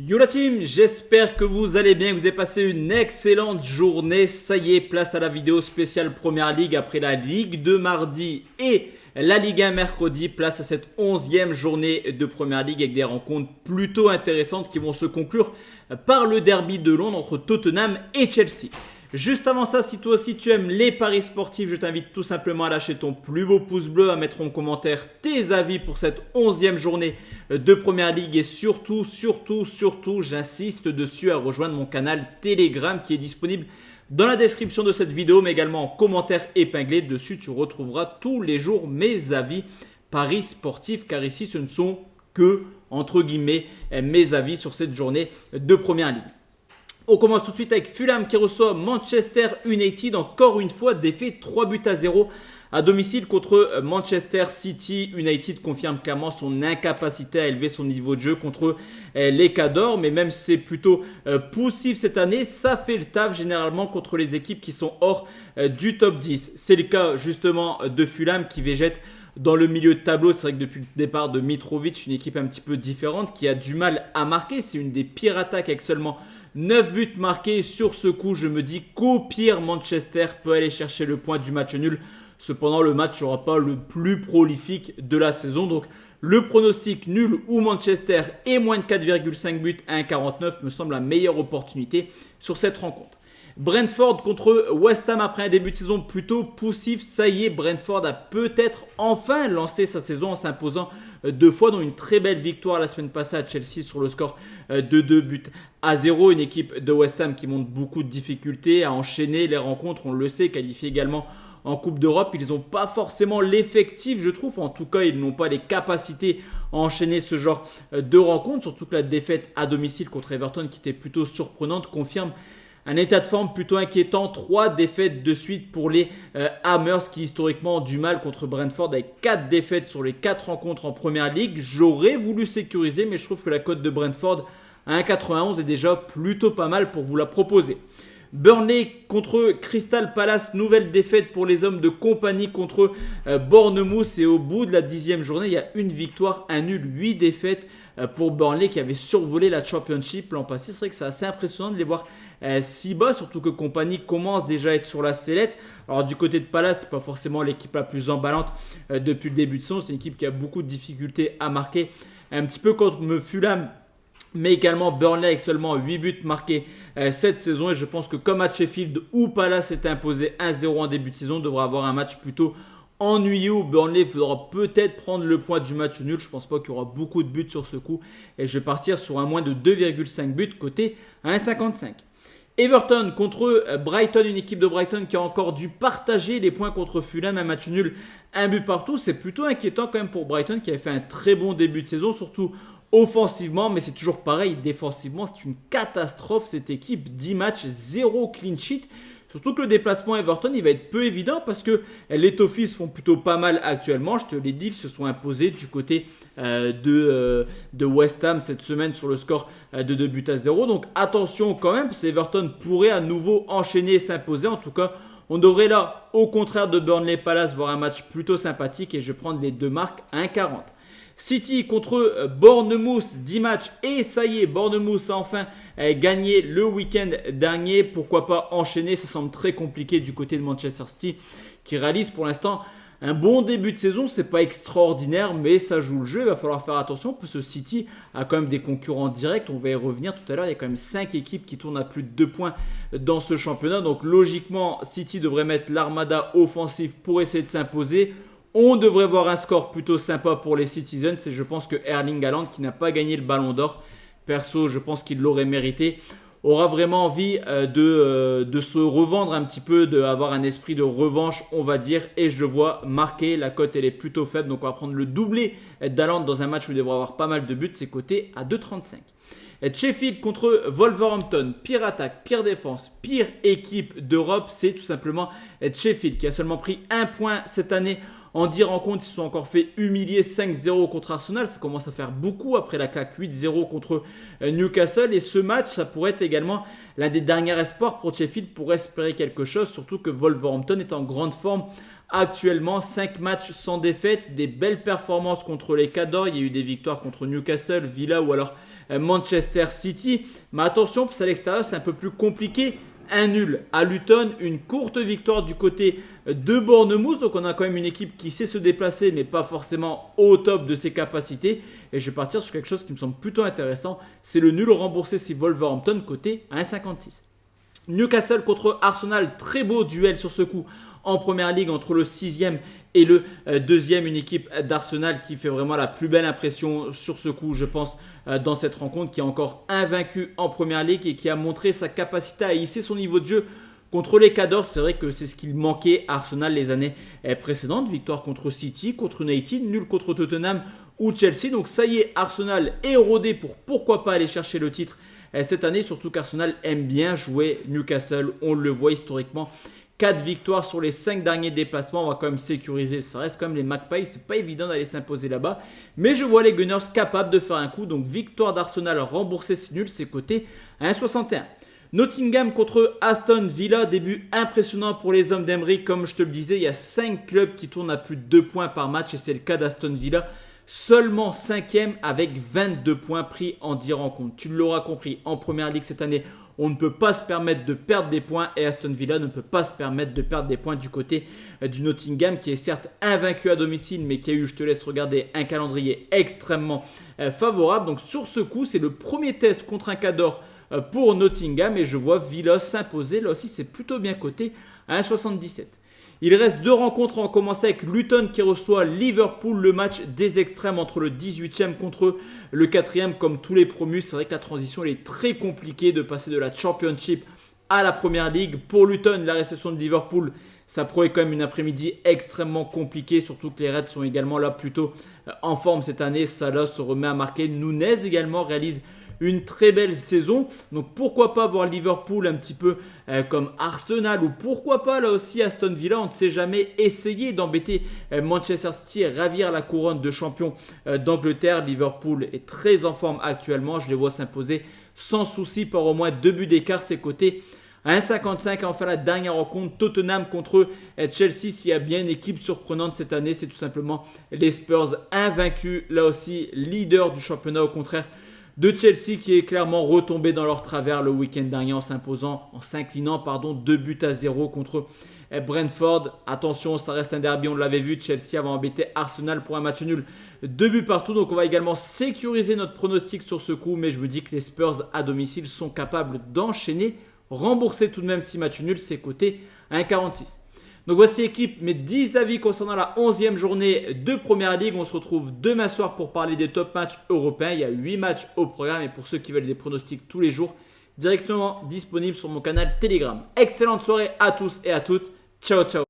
Yo la team, j'espère que vous allez bien, que vous avez passé une excellente journée. Ça y est, place à la vidéo spéciale Première Ligue après la Ligue 2 mardi et la Ligue 1 mercredi. Place à cette 11e journée de Première Ligue avec des rencontres plutôt intéressantes qui vont se conclure par le derby de Londres entre Tottenham et Chelsea. Juste avant ça, si toi aussi tu aimes les paris sportifs, je t'invite tout simplement à lâcher ton plus beau pouce bleu, à mettre en commentaire tes avis pour cette 11e journée de Première Ligue et surtout, j'insiste dessus à rejoindre mon canal Telegram qui est disponible dans la description de cette vidéo, mais également en commentaire épinglé. Dessus, tu retrouveras tous les jours mes avis paris sportifs, car ici, ce ne sont que, entre guillemets, mes avis sur cette journée de Première Ligue. On commence tout de suite avec Fulham qui reçoit Manchester United. Encore une fois, défait 3-0 à domicile contre Manchester City. United confirme clairement son incapacité à élever son niveau de jeu contre les Cadors. Mais même si c'est plutôt poussif cette année, ça fait le taf généralement contre les équipes qui sont hors du top 10. C'est le cas justement de Fulham qui végète dans le milieu de tableau. C'est vrai que depuis le départ de Mitrovic, une équipe un petit peu différente qui a du mal à marquer. C'est une des pires attaques avec seulement 9 buts marqués. Sur ce coup, je me dis qu'au pire, Manchester peut aller chercher le point du match nul. Cependant, le match ne sera pas le plus prolifique de la saison. Donc, le pronostic nul ou Manchester et moins de 4,5 buts à 1,49 me semble la meilleure opportunité sur cette rencontre. Brentford contre West Ham après un début de saison plutôt poussif. Ça y est, Brentford a peut-être enfin lancé sa saison en s'imposant 2 fois, dont une très belle victoire la semaine passée à Chelsea sur le score de 2-0. Une équipe de West Ham qui montre beaucoup de difficultés à enchaîner les rencontres, on le sait, qualifiée également en Coupe d'Europe. Ils n'ont pas forcément l'effectif, je trouve. En tout cas, ils n'ont pas les capacités à enchaîner ce genre de rencontres. Surtout que la défaite à domicile contre Everton, qui était plutôt surprenante, confirme un état de forme plutôt inquiétant. 3 défaites de suite pour les Hammers qui historiquement ont du mal contre Brentford avec 4 défaites sur les 4 rencontres en Première Ligue. J'aurais voulu sécuriser, mais je trouve que la cote de Brentford à 1,91 est déjà plutôt pas mal pour vous la proposer. Burnley contre Crystal Palace, nouvelle défaite pour les hommes de compagnie contre Bournemouth. Et au bout de la 10e journée, il y a une victoire, un nul, 8 défaites pour Burnley qui avait survolé la Championship l'an passé. C'est vrai que c'est assez impressionnant de les voir si bas, surtout que compagnie commence déjà à être sur la sellette. Alors du côté de Palace, c'est pas forcément l'équipe la plus emballante depuis le début de saison. C'est une équipe qui a beaucoup de difficultés à marquer, un petit peu comme Fulham, mais également Burnley avec seulement 8 buts marqués cette saison. Et je pense que comme à Sheffield où Palace s'est imposé 1-0 en début de saison, on devra avoir un match plutôt ennuyeux où Burnley faudra peut-être prendre le point du match nul. Je ne pense pas qu'il y aura beaucoup de buts sur ce coup. Et je vais partir sur un moins de 2,5 buts côté 1,55. Everton contre Brighton, une équipe de Brighton qui a encore dû partager les points contre Fulham, un match nul, un but partout. C'est plutôt inquiétant quand même pour Brighton qui avait fait un très bon début de saison, surtout offensivement, mais c'est toujours pareil, défensivement, c'est une catastrophe cette équipe. 10 matchs, 0 clean sheet. Surtout que le déplacement à Everton, il va être peu évident parce que les Toffees font plutôt pas mal actuellement. Je te l'ai dit, ils se sont imposés du côté de West Ham cette semaine sur le score de 2-0. Donc attention quand même, parce que Everton pourrait à nouveau enchaîner et s'imposer. En tout cas, on devrait là, au contraire de Burnley Palace, voir un match plutôt sympathique et je vais prendre les deux marques à 1,40. City contre Bournemouth, 10 matchs et ça y est, Bournemouth a enfin gagné le week-end dernier. Pourquoi pas enchaîner, ça semble très compliqué du côté de Manchester City qui réalise pour l'instant un bon début de saison. C'est pas extraordinaire mais ça joue le jeu, il va falloir faire attention parce que City a quand même des concurrents directs. On va y revenir tout à l'heure, il y a quand même 5 équipes qui tournent à plus de 2 points dans ce championnat. Donc logiquement, City devrait mettre l'armada offensive pour essayer de s'imposer. On devrait voir un score plutôt sympa pour les Citizens et je pense que Erling Haaland, qui n'a pas gagné le ballon d'or, perso je pense qu'il l'aurait mérité, aura vraiment envie de se revendre un petit peu, d'avoir un esprit de revanche on va dire, et je le vois marquer. La cote elle est plutôt faible, donc on va prendre le doublé d'Haaland dans un match où il devrait avoir pas mal de buts, c'est coté à 2,35. Sheffield contre Wolverhampton, pire attaque, pire défense, pire équipe d'Europe, c'est tout simplement Sheffield qui a seulement pris 1 point cette année. En 10 rencontres, ils se sont encore fait humilier 5-0 contre Arsenal. Ça commence à faire beaucoup après la claque 8-0 contre Newcastle. Et ce match, ça pourrait être également l'un des derniers espoirs pour Sheffield pour espérer quelque chose. Surtout que Wolverhampton est en grande forme actuellement. 5 matchs sans défaite, des belles performances contre les Cadors. Il y a eu des victoires contre Newcastle, Villa ou alors Manchester City. Mais attention, parce qu'à l'extérieur, c'est un peu plus compliqué. Un nul à Luton, une courte victoire du côté de Bournemouth. Donc on a quand même une équipe qui sait se déplacer, mais pas forcément au top de ses capacités. Et je vais partir sur quelque chose qui me semble plutôt intéressant. C'est le nul remboursé si Wolverhampton côté 1,56. Newcastle contre Arsenal, très beau duel sur ce coup en première ligue entre le 6e et le 2e, une équipe d'Arsenal qui fait vraiment la plus belle impression sur ce coup, je pense, dans cette rencontre, qui est encore invaincue en première ligue et qui a montré sa capacité à hisser son niveau de jeu contre les Cadors. C'est vrai que c'est ce qu'il manquait à Arsenal les années précédentes, victoire contre City, contre United, nul contre Tottenham ou Chelsea. Donc ça y est, Arsenal est rodé pour pourquoi pas aller chercher le titre cette année, surtout qu'Arsenal aime bien jouer Newcastle, on le voit historiquement. 4 victoires sur les 5 derniers déplacements, on va quand même sécuriser, ça reste quand même les Magpies, c'est pas évident d'aller s'imposer là-bas. Mais je vois les Gunners capables de faire un coup, donc victoire d'Arsenal remboursée si nul, c'est coté à 1,61. Nottingham contre Aston Villa, début impressionnant pour les hommes d'Emery, comme je te le disais, il y a 5 clubs qui tournent à plus de 2 points par match et c'est le cas d'Aston Villa. Seulement 5e avec 22 points pris en 10 rencontres. Tu l'auras compris, en première ligue cette année, on ne peut pas se permettre de perdre des points et Aston Villa ne peut pas se permettre de perdre des points du côté du Nottingham qui est certes invaincu à domicile mais qui a eu, je te laisse regarder, un calendrier extrêmement favorable. Donc sur ce coup, c'est le premier test contre un Cador pour Nottingham et je vois Villa s'imposer. Là aussi, c'est plutôt bien coté à 1,77. Il reste 2 rencontres. On va commencer avec Luton qui reçoit Liverpool, le match des extrêmes entre le 18e contre le 4e. Comme tous les promus, c'est vrai que la transition elle est très compliquée de passer de la Championship à la Première Ligue. Pour Luton, la réception de Liverpool, ça promet quand même une après-midi extrêmement compliquée, surtout que les Reds sont également là plutôt en forme cette année. Salah se remet à marquer. Nunez également réalise une très belle saison. Donc pourquoi pas voir Liverpool un petit peu comme Arsenal ou pourquoi pas là aussi Aston Villa. On ne sait jamais, essayer d'embêter Manchester City et ravir la couronne de champion d'Angleterre. Liverpool est très en forme actuellement. Je les vois s'imposer sans souci par au moins 2 buts d'écart. C'est coté à 1,55. Enfin la dernière rencontre, Tottenham contre Chelsea. S'il y a bien une équipe surprenante cette année, c'est tout simplement les Spurs invaincus. Là aussi, leader du championnat au contraire de Chelsea qui est clairement retombé dans leur travers le week-end dernier en s'inclinant 2-0 contre Brentford. Attention, ça reste un derby, on l'avait vu. Chelsea avait embêté Arsenal pour un match nul, 2 buts partout. Donc on va également sécuriser notre pronostic sur ce coup. Mais je me dis que les Spurs à domicile sont capables d'enchaîner. Rembourser tout de même 6 matchs nuls, c'est coté à 1,46. Donc voici l'équipe, mes 10 avis concernant la 11e journée de Première Ligue. On se retrouve demain soir pour parler des top matchs européens. Il y a 8 matchs au programme et pour ceux qui veulent des pronostics tous les jours, directement disponible sur mon canal Telegram. Excellente soirée à tous et à toutes. Ciao, ciao.